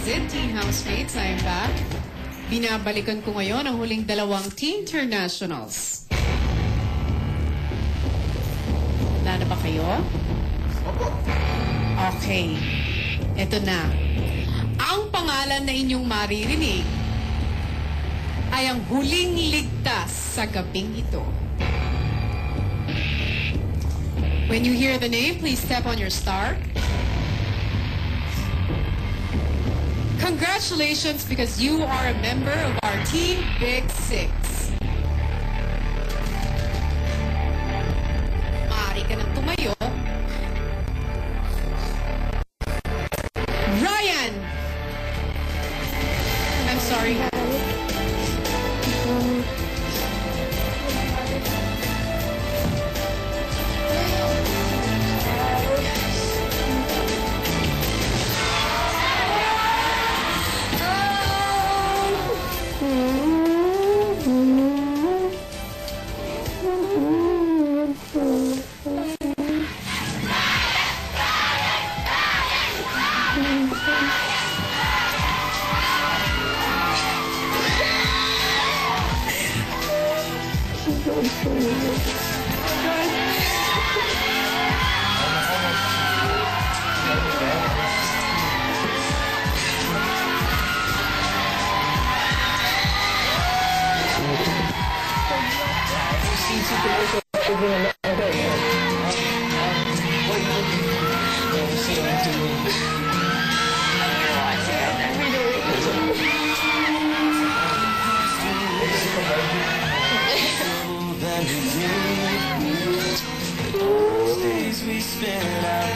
it, Teen Housemates? I'm back. Binabalikan ko ngayon ang huling dalawang Teen Internationals. Handa na ba kayo? Okay. Ito na. Ang pangalan na inyong maririnig ay ang huling ligtas sa gabing ito. When you hear the name, please step on your star. Congratulations, because you are a member of our Team Big Six. Maaari ka nang tumayo. Ryan! I'm sorry. Those days we spent out